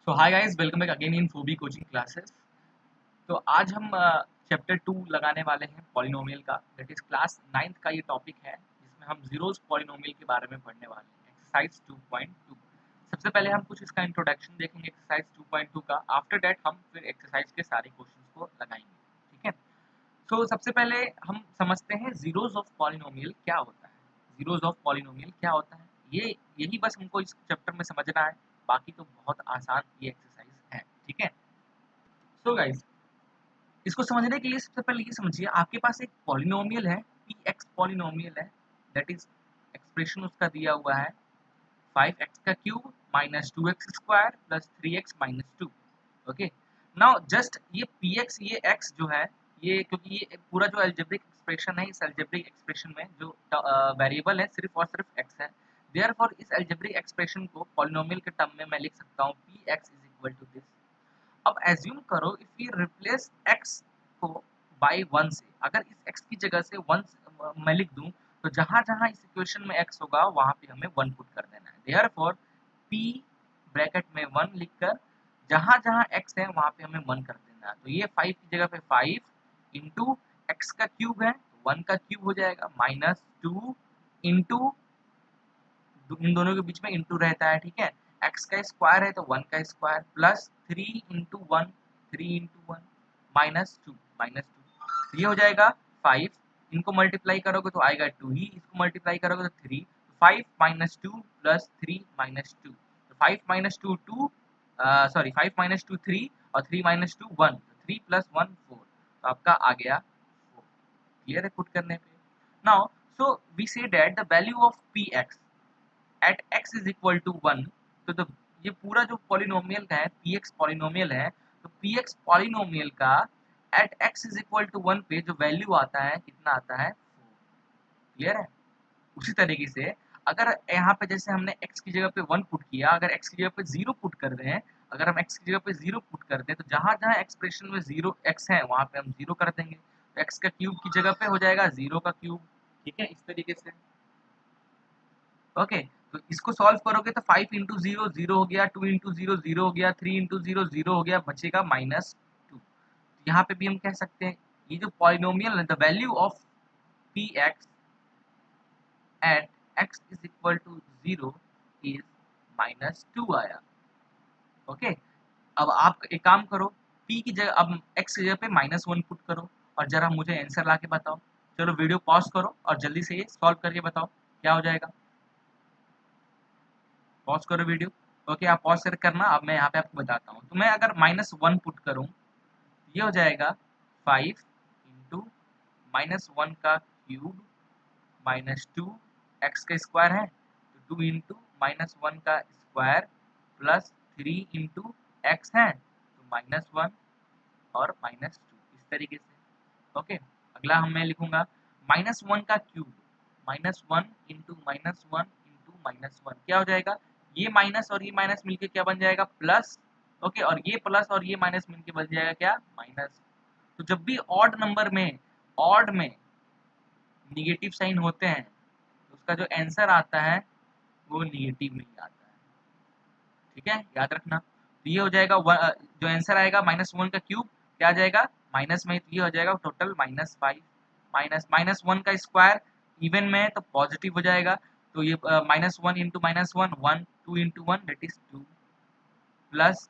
So hi guys, welcome back again in Phoebe coaching classes. तो आज हम chapter 2 लगाने वाले हैं पॉलिनोमियल का। दैट इज क्लास 9th का ये टॉपिक है जिसमें हम जीरोस पॉलिनोमियल के बारे में पढ़ने वाले हैं। एक्सरसाइज 2.2। सबसे पहले हम कुछ इसका इंट्रोडक्शन देखेंगे एक्सरसाइज 2.2 का। आफ्टर दैट हम फिर एक्सरसाइज के सारे क्वेश्चंस को लगाएंगे। ठीक है। सो सबसे पहले हम समझते हैं जीरोस ऑफ पॉलिनोमियल क्या होता है। जीरोस ऑफ पॉलिनोमियल क्या होता है, ये यही बस हमको इस चैप्टर में समझना है। बाकी तो बहुत आसान ये एक्सरसाइज है। ठीक है। सो गाइस, इसको समझने के लिए सबसे पहले ये समझिए, आपके पास एक पॉलिनोमियल है, पी एक्स पॉलिनोमियल है। दैट इज एक्सप्रेशन उसका दिया हुआ है 5x का cube minus 2x square plus 3x minus 2। Okay. Now just ये पी एक्स, ये x जो है, ये क्योंकि ये पूरा जो अलजेब्रिक एक्सप्रेशन है, इस अलजेब्रिक एक्सप्रेशन में जो वेरिएबल है सिर्फ और सिर्फ x है। देयरफॉर इस अलजेब्रिक एक्सप्रेशन को पॉलिनोमियल के टर्म में मैं लिख सकता हूँ P x is equal to this. अब एज्यूम करो इफ यू रिप्लेस x को बाय 1 से, अगर इस x की जगह से 1 मैं लिख दूं, तो जहां जहां इस इक्वेशन में x होगा वहां पे हमें 1 पुट कर देना है। देयरफॉर p ब्रैकेट में 1 लिखकर जहां जहां x है वहां पे हमें 1 कर देना है। तो ये 5 की जगह पे 5 इंटू एक्स का क्यूब है तो 1 का क्यूब हो जाएगा माइनस 2 इंटू, इन दोनों के बीच में इंटू रहता है। ठीक है। एक्स का स्क्वायर है तो 1 का square plus 3 into 1, 3 into 1 minus 2। ये हो जाएगा 5। इनको मल्टीप्लाई करोगे तो आएगा 2 ही, इसको मल्टीप्लाई करोगे तो 3। 5 माइनस 2 प्लस 3 माइनस 2, तो 5 माइनस 2 2, सॉरी 5 माइनस 2 3 और 3 माइनस 2 1, तो 3 प्लस 1 4, तो आपका आ गया 4। क्लियर है पुट करने पे। Now so we say that the value of P X at x is equal to 1। तो ये पूरा जो पॉलिनोमियल का है पी एक्स पॉलिनोमियल है, तो पी एक्स पॉलिनोमियल का at x is equal to 1 पे जो वैल्यू आता है कितना आता है 4। क्लियर है। उसी तरीके से अगर यहाँ पे जैसे हमने x की जगह पे 1 पुट किया, अगर x की जगह पे 0 पुट कर दें, अगर हम x की जगह पे 0 पुट कर दें तो जहां जहां एक्सप्रेशन में 0 x है वहां पे हम 0 कर देंगे, तो x का क्यूब की जगह पे हो जाएगा 0 का क्यूब। ठीक है, इस तरीके से। ओके। तो इसको सॉल्व करोगे तो 5 इंटू 0 0 हो गया, 2 इंटू 0 0 हो गया, 3 इंटू 0 0 हो गया, बचेगा -2। यहाँ पे भी हम कह सकते हैं ये जो पॉलिनोमियल है the value of P X at x is equal to 0 is -2 आया। ओके। अब आप एक काम करो, p की जगह अब x की जगह पे -1 पुट करो और जरा मुझे आंसर ला के बताओ। चलो वीडियो पॉज करो और जल्दी से ये सॉल्व करके बताओ क्या हो जाएगा। पॉज करो वीडियो। ओके, आप पॉज कर करना। अब मैं यहाँ पे आपको बताता हूँ। तो मैं अगर -1 पुट करूँ, ये हो जाएगा 5 इंटू -1 का क्यूब माइनस 2, एक्स का स्क्वायर है तो 2 इंटू -1 का स्क्वायर प्लस 3 इंटू एक्स है तो -1 और -2, इस तरीके से। ओके। अगला हम मैं लिखूंगा -1 का क्यूब, -1 इंटू -1 इंटू -1 क्या हो जाएगा, ये माइनस और ये माइनस मिलके क्या बन जाएगा प्लस। ओके। और ये प्लस और ये माइनस मिलके बन जाएगा क्या माइनस। तो जब भी ऑड में निगेटिव साइन होते हैं तो उसका जो आंसर आता है वो निगेटिव में ही आता है। ठीक है, याद रखना। तो ये हो जाएगा जो आंसर आएगा -1 का क्यूब क्या आ जाएगा माइनस में, तो ये हो जाएगा टोटल -5 -1 का स्क्वायर इवन में तो पॉजिटिव हो जाएगा, तो ये -1 into -1 1, 2 into 1 that is 2 plus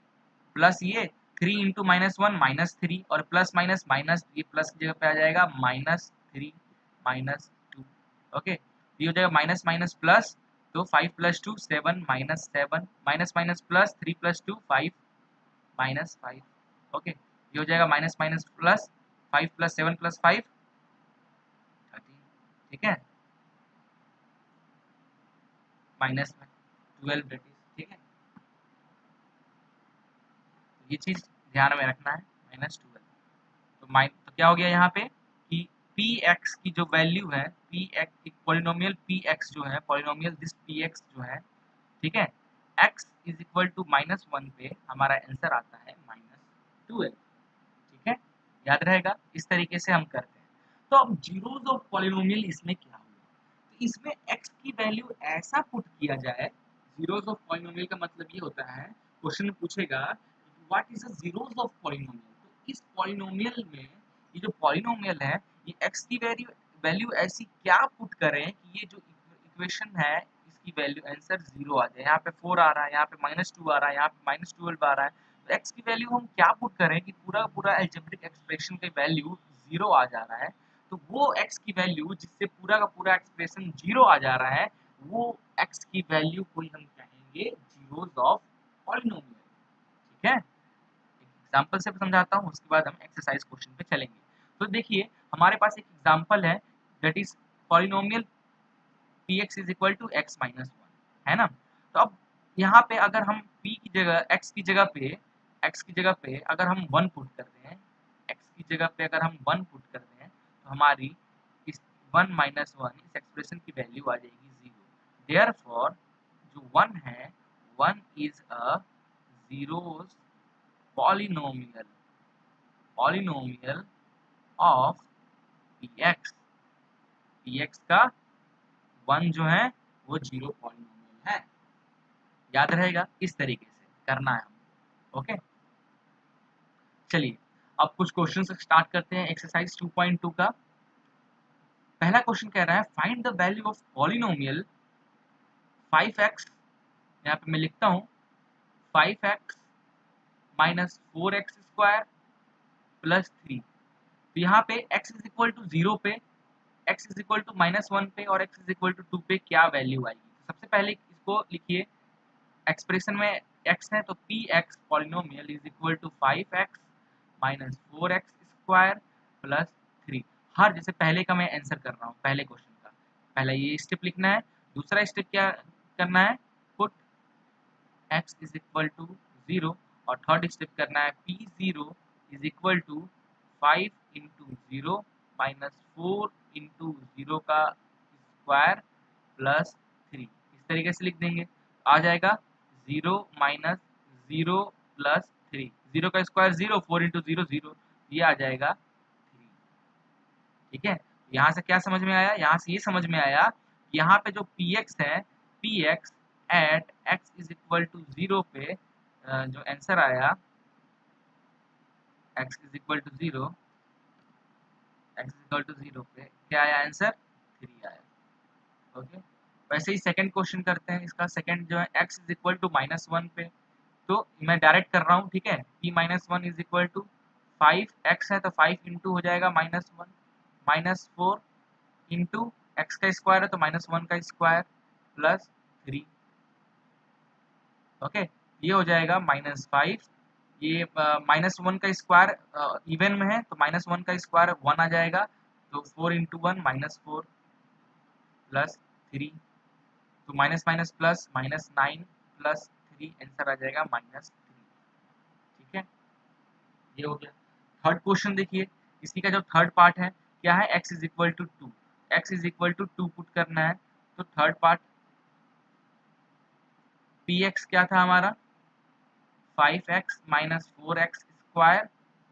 plus ये 3 इंटू -1 -3 और प्लस माइनस माइनस, ये प्लस की जगह पे आ जाएगा -3 -2। ओके। ये हो जाएगा माइनस माइनस प्लस, तो 5 plus 2 7 -7 minus minus plus 3 plus 2 5 -5। Okay. ये हो जाएगा minus minus plus 5 plus 7 plus 5 13। ठीक है, -12 दैट इज। ठीक है, ये चीज ध्यान में रखना है -12। तो क्या हो गया यहाँ पे कि पी एक्स की जो वैल्यू है, P X polynomial P x जो है, पॉलिनोमियल दिस पी एक्स जो है, ठीक है, एक्स इज इक्वल टू -1 पे हमारा आंसर आता है -12। ठीक है, याद रहेगा। इस तरीके से हम करते हैं। तो अब जीरोस ऑफ पॉलिनोमियल इसमें क्या हुआ, तो इसमें एक्स की वैल्यू ऐसा पुट किया जाए, जीरोस ऑफ पॉलिनोमियल का मतलब ये होता है क्वेश्चन में पूछेगा what is the zeros of polynomial. तो इस पॉलिनोमियल में ये जो पॉलिनोमियल है ये x की वैल्यू ऐसी क्या पुट करें कि ये जो इक्वेशन है इसकी वैल्यू आंसर 0 आ जाए। यहाँ पे 4 आ रहा है, यहाँ पे -2 आ रहा है, यहाँ पे -12 आ रहा है। तो x की वैल्यू हम क्या पुट करें कि पूरा पूरा अलजेब्रिक एक्सप्रेशन की वैल्यू 0 आ जा रहा है। तो वो x की वैल्यू जिससे पूरा का पूरा एक्सप्रेशन 0 आ जा रहा है वो x की वैल्यू को हम कहेंगे जीरोस ऑफ पॉलिनोमियल। ठीक है, एग्जाम्पल से समझाता हूँ, उसके बाद हम एक्सरसाइज क्वेश्चन पे चलेंगे। तो देखिए हमारे पास एक एग्जाम्पल है that is polynomial px is equal to x minus 1 है ना। तो अब यहाँ पे अगर हम p की जगह x की जगह पे अगर हम 1 पुट करते हैं, x की जगह पे अगर हम 1 पुट करते हैं तो हमारी इस 1 माइनस 1 इस एक्सप्रेशन की वैल्यू आ जाएगी 0। देयरफॉर जो 1 है 1 is a zeros polynomial of px का 1 जो है वो 0 पॉलिनोमियल है। याद रहेगा, इस तरीके से करना है हम। ओके, चलिए अब कुछ क्वेश्चन स्टार्ट करते हैं एक्सरसाइज 2.2 का। पहला क्वेश्चन कह रहा है find the value of polynomial 5x, यहाँ पे मैं लिखता हूँ 5x minus 4x square plus 3। तो यहाँ पे x इज इक्वल टू 0 पे, x इज इक्वल टू -1 पे और x इज इक्वल टू 2 पे क्या वैल्यू आएगी। सबसे पहले इसको लिखिए, एक्सप्रेशन में x है तो px polynomial is equal to 5x minus 4x square plus 3। हर जैसे पहले का मैं आंसर कर रहा हूँ, पहले क्वेश्चन का पहला ये स्टेप लिखना है। दूसरा स्टेप क्या करना है, put x is equal to 0 और थर्ड स्टेप करना है p0 is equal to 5 into 0 minus 4 into 0 का स्क्वायर प्लस 3। इस तरीके से लिख देंगे, आ जाएगा 0 माइनस 0 प्लस 3, 0 का स्क्वायर 0, 4 इंटू 0 0, ये आ जाएगा 3। ठीक है, यहाँ से क्या समझ में आया, यहाँ से ये समझ में आया कि यहाँ पे जो px है, px at x is equal to 0 पे जो आंसर आया x is equal to 0, x is equal to 0 पे क्या आया आंसर 3 आया। ओके, वैसे ही सेकंड क्वेश्चन करते हैं। इसका सेकंड जो है x इज इक्वल टू -1 पे, तो मैं डायरेक्ट कर रहा हूँ। ठीक है, p minus 1 is equal to 5x है तो 5 इंटू हो जाएगा -1 माइनस 4 इंटू x का स्क्वायर है तो -1 का स्क्वायर प्लस 3। ओके, ये हो जाएगा -5, ये -1 का स्क्वायर इवन में है तो -1 का स्क्वायर 1 आ जाएगा, तो 4 इंटू 1 -4 प्लस 3, तो minus minus plus -9 plus 3 answer आ जाएगा -3। ठीक है, ये हो गया। थर्ड क्वेश्चन देखिए, इसी का जो थर्ड पार्ट है क्या है, x is equal to 2, x is equal to 2 put करना है। तो थर्ड पार्ट px क्या था हमारा 5x minus 4x square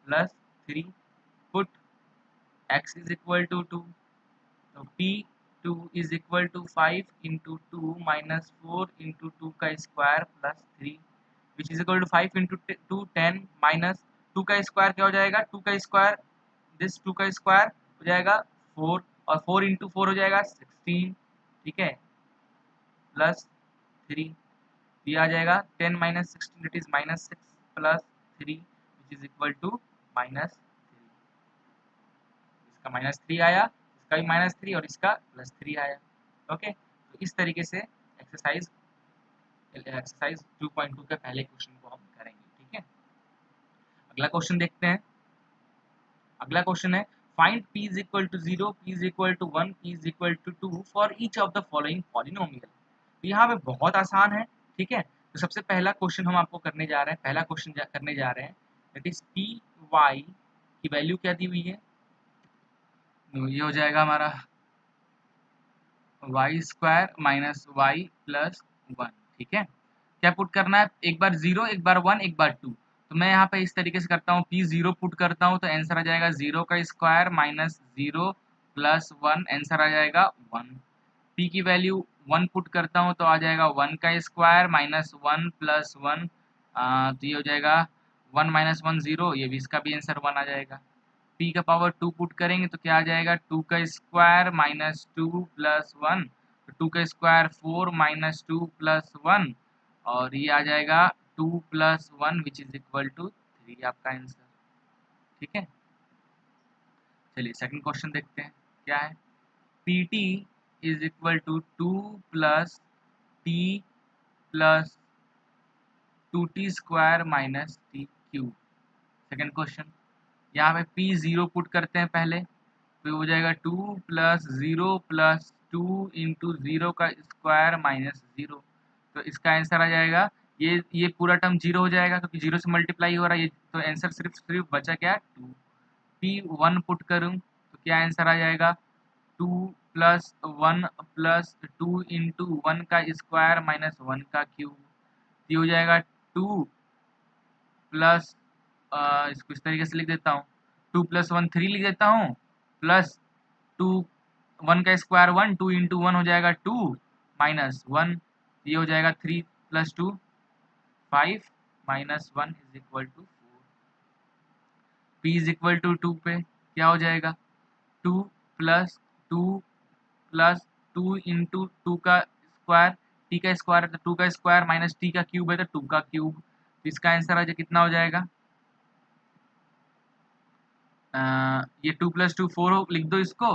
plus 3, put x is equal to 2, तो p2 is equal to 5 into 2 minus 4 into 2 का square plus 3 which is equal to 5 into 2 10 minus 2 का square क्या हो जाएगा, 2 का स्क्वायर दिस 2 का स्क्वायर हो जाएगा 4 और 4 इंटू 4 हो जाएगा 16। ठीक है, प्लस 3, ये आ जाएगा 10 minus 16 it is -6 plus 3 which is equal to -3। इसका -3 आया, इसका भी -3 और इसका +3 आया। ओके, तो इस तरीके से एक्सरसाइज 2.2 के पहले क्वेश्चन को हम करेंगे। ठीक है, अगला क्वेश्चन देखते हैं। अगला क्वेश्चन है find p is equal to 0, p is equal to 1, p is equal to 2 for each of the following polynomial. तो यहाँ पे बहुत आसान है। ठीक है, तो सबसे पहला क्वेश्चन हम आपको करने जा रहे हैं, पहला क्वेश्चन करने जा रहे हैं दैट इज पी वाई की वैल्यू क्या दी हुई है, तो ये हो जाएगा हमारा y square minus y plus 1। ठीक है, क्या पुट करना है, एक बार 0, एक बार 1, एक बार 2। तो मैं यहाँ पे इस तरीके से करता हूँ, p 0 पुट करता हूँ तो आंसर आ जाएगा 0 का स्क्वायर माइनस 0 प्लस 1, आंसर आ जाएगा 1। p की वैल्यू 1 पुट करता हूँ तो आ जाएगा 1 का स्क्वायर माइनस 1 प्लस 1 तो ये हो जाएगा 1 माइनस 1 0, ये भी इसका भी आंसर 1 आ जाएगा। p का पावर 2 पुट करेंगे तो क्या आ जाएगा 2 का स्क्वायर माइनस 2 प्लस 1, तो 2 का स्क्वायर 4 माइनस 2 प्लस 1, और ये आ जाएगा 2 plus 1 which is equal to 3 आपका आंसर। ठीक है, चलिए सेकंड क्वेश्चन देखते हैं क्या है। pt is equal to 2 plus t plus 2t square minus t cube. Second question, यहाँ पे p जीरो पुट करते हैं पहले, तो हो जाएगा 2 प्लस 0 प्लस 2 इंटू 0 का स्क्वायर माइनस 0, तो इसका आंसर आ जाएगा ये पूरा टर्म जीरो हो जाएगा क्योंकि जीरो से मल्टीप्लाई हो रहा है ये, तो आंसर सिर्फ बचा क्या 2। p 1 पुट करूँ तो क्या आंसर आ जाएगा 2 प्लस 1 प्लस 2 इंटू 1 का स्क्वायर माइनस 1 का क्यूब, ये हो जाएगा 2 प्लस इसको इस तरीके से लिख देता हूँ, 2 प्लस 1 3 लिख देता हूँ, प्लस 2 1 का स्क्वायर 1, 2 इंटू 1 हो जाएगा 2 माइनस 1, ये हो जाएगा 3 plus 2 5 minus 1 is equal to 4। p is equal to 2 पे क्या हो जाएगा 2 प्लस 2 प्लस 2 इंटू 2 का स्क्वायर, t का स्क्वायर है तो 2 का स्क्वायर माइनस t का क्यूब है तो 2 का क्यूब, इसका आंसर आ जाए कितना हो जाएगा ये 2 प्लस 2 4 लिख दो इसको,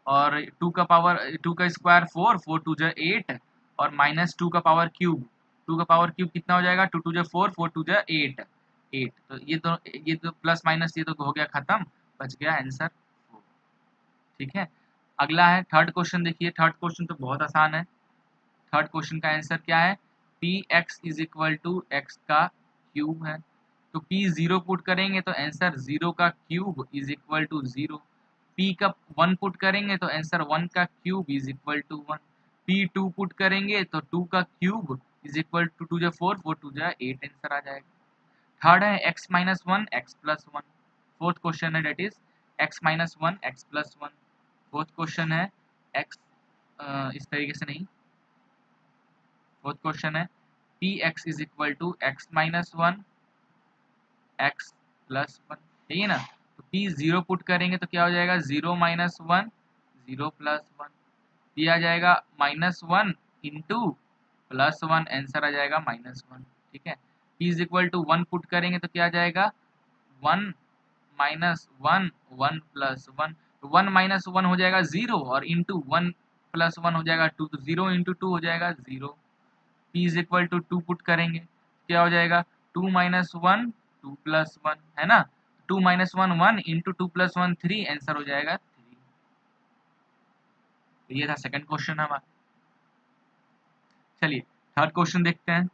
और 2 का पावर 2 का स्क्वायर 4 4 टू जा 8, और माइनस 2 का पावर क्यूब, 2 का पावर क्यूब कितना हो जाएगा 2 टू जा 4 4 टू जा 8 8, तो ये तो प्लस माइनस ये तो हो गया खत्म, बच गया आंसर 4। ठीक है, अगला है थर्ड क्वेश्चन। देखिए थर्ड क्वेश्चन तो बहुत आसान है। थर्ड क्वेश्चन का आंसर क्या है P x is equal to x का क्यूब है, तो p जीरो पुट करेंगे तो आंसर 0 का cube is equal to 0, p का 1 पुट करेंगे तो आंसर 1 का cube is equal to 1, p 2 put करेंगे तो 2 का क्यूब इज इक्वल टू 2 जा 4 4 टू जा 8 आंसर आ जाएगा। थर्ड है x minus 1 X plus 1। Fourth question है that is x minus 1 X plus 1। Fourth question है x इस तरीके से नहीं, फोर्थ क्वेश्चन है P x is equal to X minus 1 X plus 1, यही है ना, तो p जीरो पुट करेंगे तो क्या हो जाएगा 0 माइनस 1 0 प्लस 1, p आ जाएगा माइनस 1 इंटू प्लस 1, आंसर आ जाएगा माइनस 1। ठीक है, p is equal to 1 put करेंगे तो क्या आ जाएगा 1 माइनस 1 1 प्लस 1, तो 1 माइनस 1 हो जाएगा 0 और इंटू 1 प्लस 1 हो जाएगा 2, तो 0 इंटू 2 हो जाएगा 0। p is equal to 2 put करेंगे क्या हो जाएगा 2 माइनस 1 2 प्लस 1 है ना, 2 माइनस 1 1 इंटू 2 प्लस 1 3, आंसर हो जाएगा 3। तो ये था सेकंड क्वेश्चन हमारा। चलिए थर्ड क्वेश्चन देखते हैं।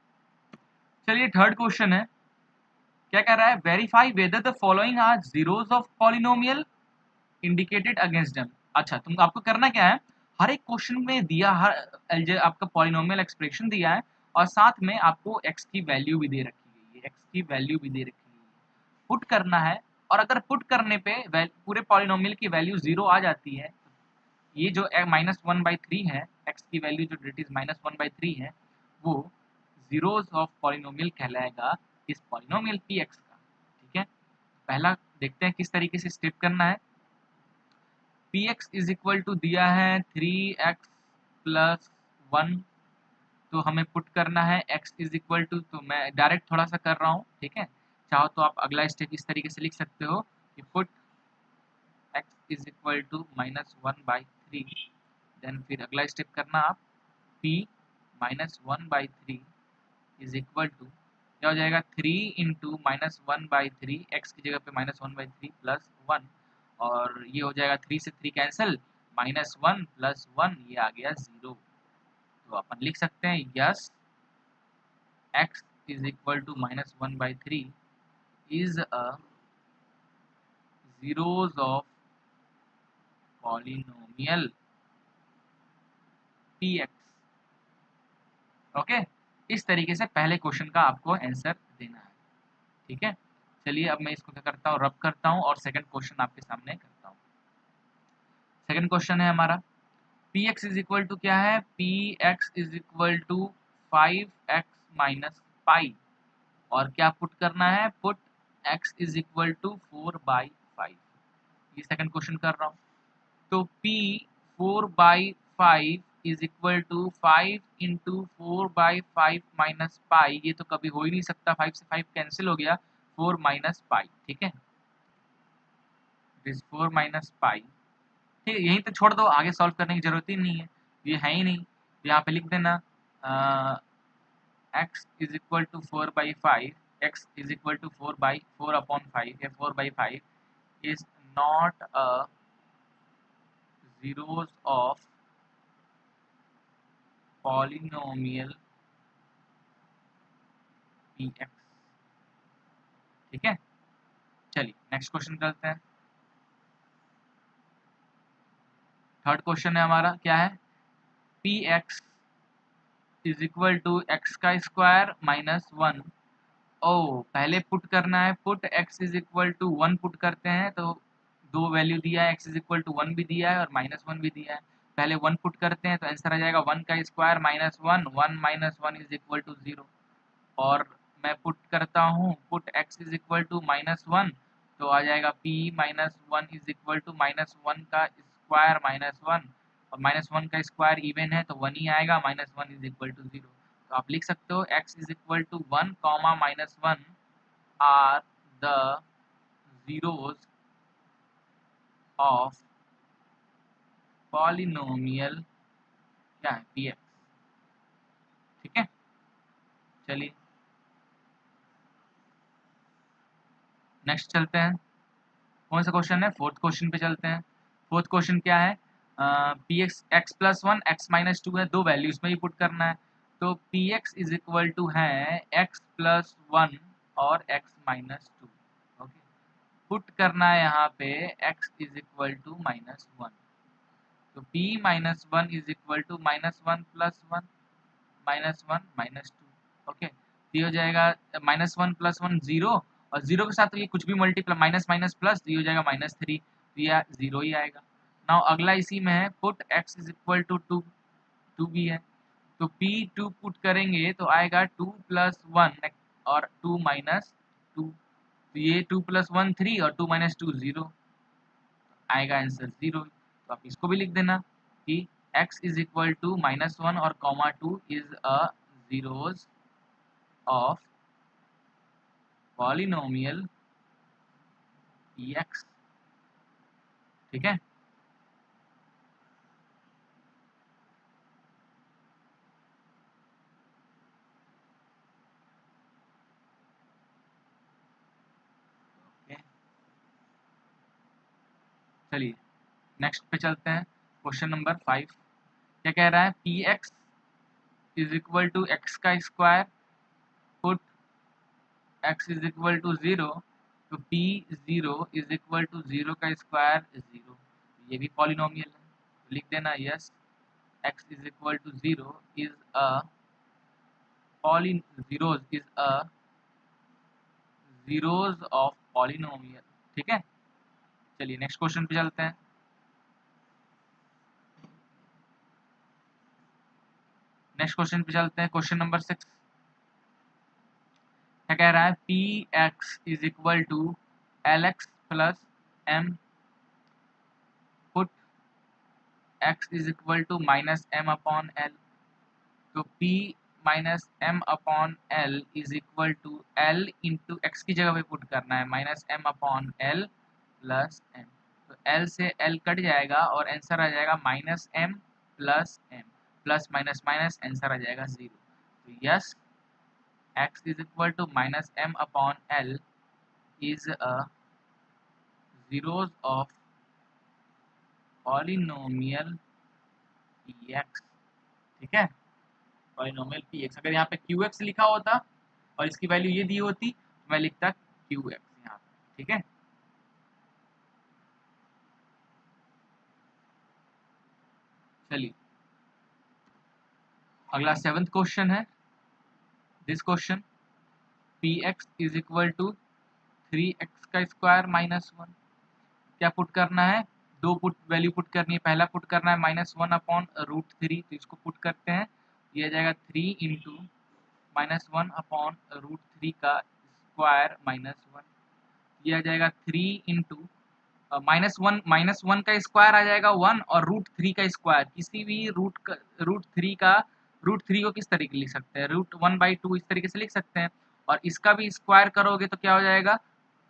चलिए थर्ड क्वेश्चन है, क्या कह रहा है verify whether the following are zeros of polynomial indicated against them. अच्छा, तुम आपको करना क्या है, हर एक क्वेश्चन में दिया हर आपका पॉलिनोमियल एक्सप्रेशन दिया है और साथ में आपको x की वैल्यू भी दे रखी गई है, x की वैल्यू भी दे रखी गई है, पुट करना है। और अगर पुट करने पे पूरे पॉलिनोमियल की वैल्यू 0 आ जाती है, ये जो माइनस 1/3 है, x की वैल्यू जो डेट इज माइनस 1/3 है, वो जीरोस ऑफ पॉलिनोमियल कहलाएगा इस पॉलिनोमियल px का। ठीक है, पहला देखते हैं किस तरीके से स्टेप करना है। px इज इक्वल टू दिया है 3x प्लस 1, तो हमें पुट करना है x इज इक्वल टू, तो मैं डायरेक्ट थोड़ा सा कर रहा हूँ। ठीक है, चाहो तो आप अगला स्टेप इस तरीके से लिख सकते हो कि put x is equal to -1/3, then फिर अगला स्टेप करना आप p -1/3 इज इक्वल टू क्या हो जाएगा 3 इंटू -1/3, x की जगह पे -1/3 प्लस 1, और ये हो जाएगा 3 से 3 कैंसिल, -1 प्लस 1 ये आ गया 0। तो अपन लिख सकते हैं yes x is equal to -1/3 is a zeros of polynomial px। Okay, इस तरीके से पहले क्वेश्चन का आपको आंसर देना है। ठीक है, चलिए अब मैं इसको क्या करता हूँ, रब करता हूँ और सेकंड क्वेश्चन आपके सामने करता हूँ। सेकंड क्वेश्चन है हमारा px इज इक्वल टू क्या है, px is equal to 5x minus pi, और क्या पुट करना है, put x is equal to 4/5। ये सेकंड क्वेश्चन कर रहा हूँ। तो p 4/5 is equal to 5 into 4/5 minus pi. ये तो कभी हो ही नहीं सकता, 5 से 5 कैंसिल हो गया, 4 माइनस पाई। ठीक है, दिस 4 माइनस पाई। ठीक है, यहीं तो छोड़ दो, आगे सॉल्व करने की जरूरत ही नहीं है, ये है ही नहीं। तो यहाँ पे लिख देना x is equal to 4/5, x is equal to 4/4/5 या 4/5 is not a zeros of polynomial px। ठीक है, चलिए नेक्स्ट क्वेश्चन करते हैं। थर्ड क्वेश्चन है हमारा, क्या है, px is equal to x का स्क्वायर माइनस 1। ओ, पहले पुट करना है, put x is equal to 1 put करते हैं, तो दो वैल्यू दिया है, x इज इक्वल टू 1 भी दिया है और माइनस 1 भी दिया है। पहले 1 पुट करते हैं तो आंसर आ जाएगा 1 का square minus 1, 1 minus 1 is equal to 0। और मैं पुट करता हूँ, put x is equal to minus 1, तो आ जाएगा p minus 1 is equal to minus 1 का स्क्वायर माइनस 1, और माइनस 1 का स्क्वायर इवन है तो 1 ही आएगा, माइनस 1 इज इक्वल टू 0। तो आप लिख सकते हो x is equal to 1 comma minus 1 are the zeros of polynomial क्या है, px। ठीक है, चलिए नेक्स्ट चलते हैं। कौन सा क्वेश्चन है, फोर्थ क्वेश्चन पे चलते हैं। फोर्थ क्वेश्चन क्या है, P x x plus 1 x minus 2 है, दो वैल्यूज में ही पुट करना है। तो P x is equal to है एक्स प्लस 1 और एक्स माइनस 2। ओके, पुट करना है यहाँ पे x is equal to minus 1। तो p minus 1 is equal to minus 1 plus 1 minus 1 minus 2। Okay, ये हो जाएगा माइनस 1 प्लस 1 0, और 0 के साथ तो ये कुछ भी मल्टीप्लाई माइनस माइनस प्लस, ये हो जाएगा माइनस 3, तो ये 0 ही आएगा। नाउ अगला इसी में है, put x is equal to 2, 2 भी है, तो p 2 पुट करेंगे तो आएगा 2 प्लस 1 और 2 माइनस 2, तो ये 2 प्लस 1 3 और 2 माइनस 2 0, आएगा आंसर 0। तो आप इसको भी लिख देना कि x is equal to minus 1 और comma 2 is a zeros of polynomial px। ठीक है, ओके, चलिए नेक्स्ट पे चलते हैं। क्वेश्चन नंबर 5 क्या कह रहा है, px is equal to x का square, put x is equal to 0, तो p 0 इज इक्वल टू 0 का स्क्वायर 0। ये भी पॉलिनोमियल है, तो लिख देना yes x is equal to 0 is a poly zeros is a zeros of polynomial. ठीक है, चलिए नेक्स्ट क्वेश्चन पे चलते हैं। नेक्स्ट क्वेश्चन पे चलते हैं, क्वेश्चन नंबर 6 क्या कह रहा है, P x is equal to L X plus M, put X is equal to minus M upon L. तो p minus M upon L is equal to L into X की जगह पे put करना है, minus M upon L plus M. तो L से L cut जाएगा और आंसर आ जाएगा minus M plus M, plus minus minus answer आ जाएगा 0। तो yes x is equal to minus m upon L is a zeros of polynomial px। ठीक है, polynomial px। अगर यहाँ पे qx लिखा होता और इसकी वैल्यू ये दी होती तो मैं लिखता qx यहाँ पे। ठीक है, चलिए अगला 7th क्वेश्चन है। This question px is equal to 3x का स्क्वायर माइनस 1। क्या पुट करना है, दो पुट वैल्यू पुट करनी है। पहला पुट करना है माइनस 1 अपॉन रूट 3, तो इसको पुट करते हैं, ये आ जाएगा 3 इंटू -1 अपॉन √3 का स्क्वायर -1, ये आ जाएगा 3 इंटू -1 का स्क्वायर आ जाएगा 1 और √3 का स्क्वायर, किसी भी √3 को किस तरीके लिख सकते हैं, √1/2 इस तरीके से लिख सकते हैं, और इसका भी स्क्वायर करोगे तो क्या हो जाएगा,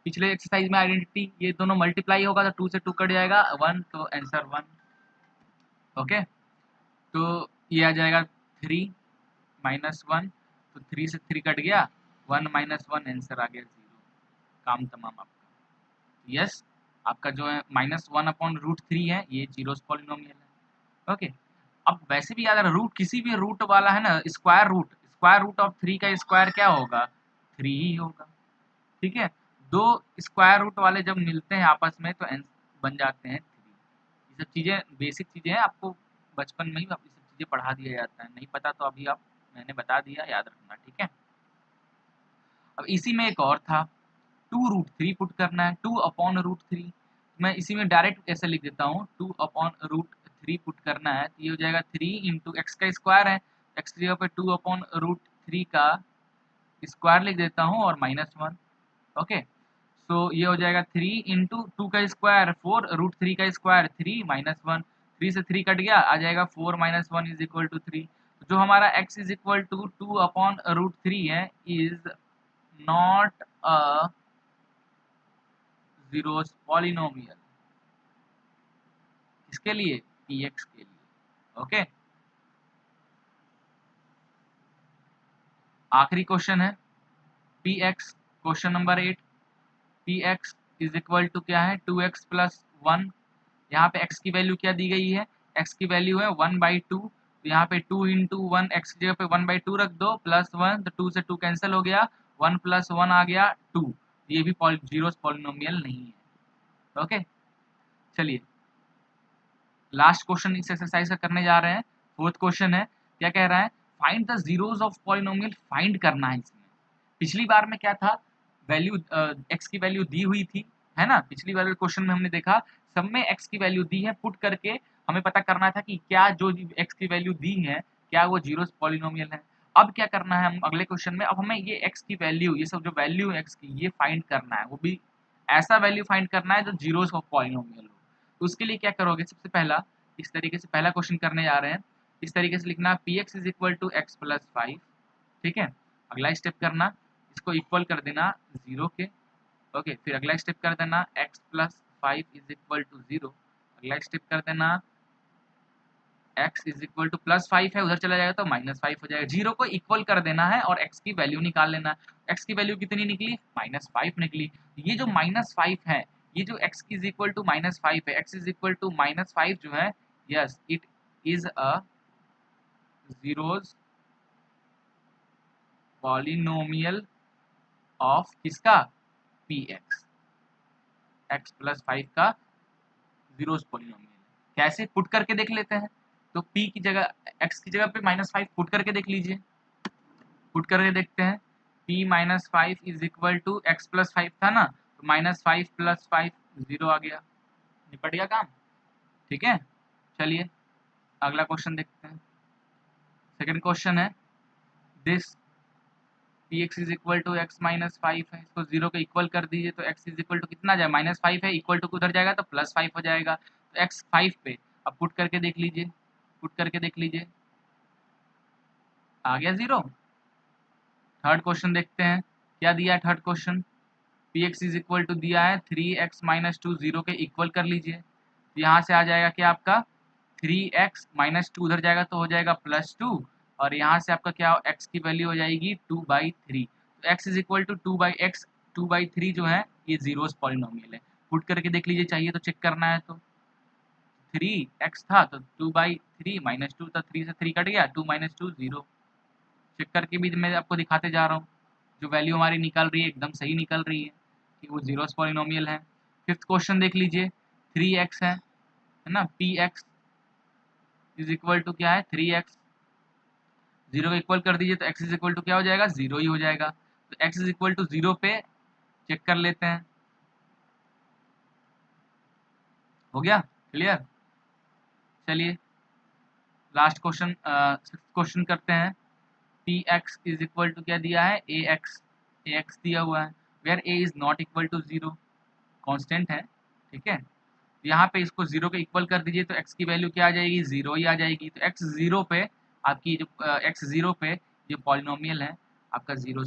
पिछले एक्सरसाइज में आइडेंटिटी, ये दोनों मल्टीप्लाई होगा तो 2 से 2 कट जाएगा 1, तो आंसर 1। ओके, तो ये आ जाएगा 3 -1, तो 3 से 3 कट गया, 1 -1 आंसर आ गया 0, काम तमाम आपका। यस, आपका जो है -1 अपॉन √3 है, ये जीरोस पॉलिनोमियल है। ओके, अब वैसे भी याद रखना, रूट किसी भी रूट वाला है ना, स्क्वायर रूट ऑफ 3 का स्क्वायर क्या होगा, 3 ही होगा। ठीक है, दो स्क्वायर रूट वाले जब मिलते हैं आपस में तो बन जाते हैं 3। ये सब चीज़ें बेसिक चीज़ें हैं, आपको बचपन में ही ये सब चीज़ें पढ़ा दिया जाता है, नहीं पता तो अभी मैंने बता दिया, याद रखना। ठीक है, अब इसी में एक और था, 2√3 पुट करना है, 2 अपॉन √3, मैं इसी में डायरेक्ट ऐसे लिख देता हूँ, 2 अपॉन √3 पुट करना है, तो ये हो जाएगा 3 इंटू एक्स का स्क्वायर है, एक्स की जगह पे 2 अपॉन √3 का स्क्वायर लिख देता हूँ और -1। ओके, सो ये हो जाएगा 3 इंटू 2 का स्क्वायर 4, √3 का स्क्वायर 3 -1, 3 से 3 कट गया, आ जाएगा 4 -1 इज इक्वल टू 3। जो हमारा x is equal to 2 upon √3 है, is not a zeros polynomial, किसके लिए, px के लिए। ओके, आखिरी क्वेश्चन है px, question number 8, px is equal to क्या है, 2x प्लस 1, यहाँ पे x की वैल्यू क्या दी गई है, x की वैल्यू है 1/2, तो यहाँ पे 2 इंटू 1, x की जगह पे 1/2 रख दो, +1, तो 2 से 2 कैंसिल हो गया, 1 + 1 आ गया 2, ये भी जीरोस पॉलिनोमियल नहीं है। ओके, चलिए लास्ट क्वेश्चन इस एक्सरसाइज का करने जा रहे हैं, फोर्थ क्वेश्चन है, क्या कह रहा है, find the zeros of polynomial, find करना है इसमें। पिछली बार में क्या था, वैल्यू x की वैल्यू दी हुई थी, है ना, पिछली वाले क्वेश्चन में हमने देखा सब में x की वैल्यू दी है, पुट करके हमें पता करना था कि क्या जो x की वैल्यू दी है क्या वो जीरोस पॉलिनोमियल है। अब क्या करना है, हम अगले क्वेश्चन में अब हमें ये x की वैल्यू, ये सब जो वैल्यू है x की, ये फाइंड करना है, वो भी ऐसा वैल्यू फाइंड करना है जो जीरोस ऑफ पॉलिनोमियल हो। तो उसके लिए क्या करोगे, सबसे पहला इस तरीके से पहला क्वेश्चन करने जा रहे हैं, इस तरीके से लिखना px is equal to x plus 5। ठीक है, अगला स्टेप करना, इसको इक्वल कर देना 0 के। ओके, फिर अगला स्टेप कर देना x plus 5 is equal to 0, अगला स्टेप कर देना x इज इक्वल टू +5 है, उधर चला जाएगा तो -5 हो जाएगा, 0 को इक्वल कर देना है और x की वैल्यू निकाल लेना है। x की वैल्यू कितनी निकली, -5 निकली। ये जो -5 है, ये जो x इज इक्वल टू -5 है, x इज इक्वल टू -5 जो है, yes it is a zeros polynomial of किसका, px, x प्लस 5 का जीरोस पॉलिनोमियल। कैसे, पुट करके देख लेते हैं, तो p की जगह, x की जगह पे -5 पुट करके देख लीजिए, पुट करके देखते हैं, p -5 is equal to x plus 5 था ना, तो -5 + 5 0 आ गया, निपट गया काम। ठीक है, चलिए अगला क्वेश्चन देखते हैं। सेकंड क्वेश्चन है, this px is equal to x minus 5 है, इसको 0 के इक्वल कर दीजिए, तो x इज इक्वल टू कितना जाए, -5 है, इक्वल टू उधर जाएगा तो +5 हो जाएगा, तो x 5 पे, अब पुट करके देख लीजिए, पुट करके देख लीजिए, आ गया 0। थर्ड क्वेश्चन देखते हैं, क्या दिया है third question, px is equal to दिया है 3x माइनस 2, 0 के इक्वल कर लीजिए, तो यहाँ से आ जाएगा क्या आपका 3x माइनस 2, उधर जाएगा तो हो जाएगा +2, और यहाँ से आपका क्या, x की वैल्यू हो जाएगी 2/3, तो x इज इक्वल टू 2/3 जो है ये जीरोस पॉलिनोमियल है। पुट करके देख लीजिए, चाहिए तो चेक करना है तो 3x था तो 2/3 -2 था, 3 से 3 कट गया, 2 - 2 0, चेक करके भी मैं आपको दिखाते जा रहा हूँ, जो वैल्यू हमारी निकल रही है एकदम सही निकल रही है कि वो जीरोस पॉलिनोमियल है। फिफ्थ क्वेश्चन देख लीजिए, 3x है ना, px इज इक्वल टू क्या है 3x, 0 को इक्वल कर दीजिए तो x इज इक्वल टू क्या हो जाएगा, 0 ही हो जाएगा, तो x इज इक्वल टू 0 पे चेक कर लेते हैं, हो गया क्लियर। चलिए लास्ट क्वेश्चन, सिक्स्थ क्वेश्चन करते हैं, p x is equal to क्या दिया है, ए एक्स दिया हुआ है, where a is not equal to 0, constant है, ठीक है। यहाँ पे इसको 0 के इक्वल कर दीजिए तो x की वैल्यू क्या आ जाएगी, 0 ही आ जाएगी। तो x 0 पे आपकी जो x 0 पे जो पॉलिनोमियल है आपका 0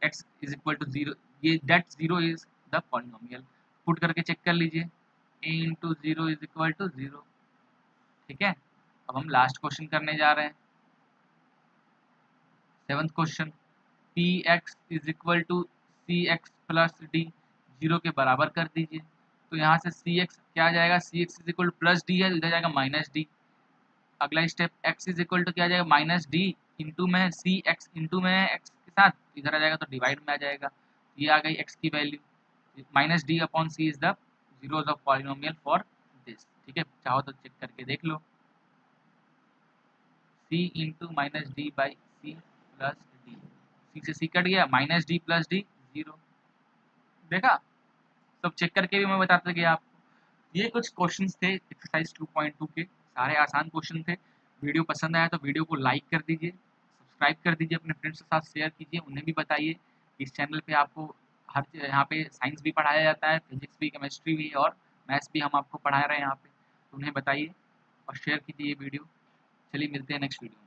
x इज इक्वल टू 0, ये that 0 is the polynomial. Put करके चेक कर लीजिए, a into 0 is equal to 0, ठीक है। अब हम लास्ट क्वेश्चन करने जा रहे हैं, 7th question, p x is equal to c x plus D, 0 के बराबर कर दीजिए। तो यहाँ से सी एक्स क्या आ जाएगा, C X is equal to plus D है तो इधर जाएगा माइनस डी। अगला step, X is equal to क्या आ जाएगा, माइनस डी इंटू में सी एक्स इंटू में एक्स के साथ इधर आ जाएगा तो डिवाइड में आ जाएगा। ये आ गई एक्स की value, minus D upon C is the zeros of polynomial for this, ठीक है। चाहो तो चेक करके देख लो, C into minus D by C plus D, C से सी कट गया, माइनस डी प्लस डी 0, देखा। सब चेक करके भी मैं बताता गया आपको। ये कुछ क्वेश्चंस थे एक्सरसाइज 2.2 के, सारे आसान क्वेश्चन थे। वीडियो पसंद आया तो वीडियो को लाइक कर दीजिए, सब्सक्राइब कर दीजिए, अपने फ्रेंड्स के साथ शेयर कीजिए, उन्हें भी बताइए इस चैनल पे आपको हर यहाँ पे साइंस भी पढ़ाया जाता है, फिजिक्स भी, केमिस्ट्री भी और मैथ्स भी हम आपको पढ़ा रहे हैं यहाँ पे, तो उन्हें बताइए और शेयर कीजिए ये वीडियो। चलिए मिलते हैं नेक्स्ट वीडियो।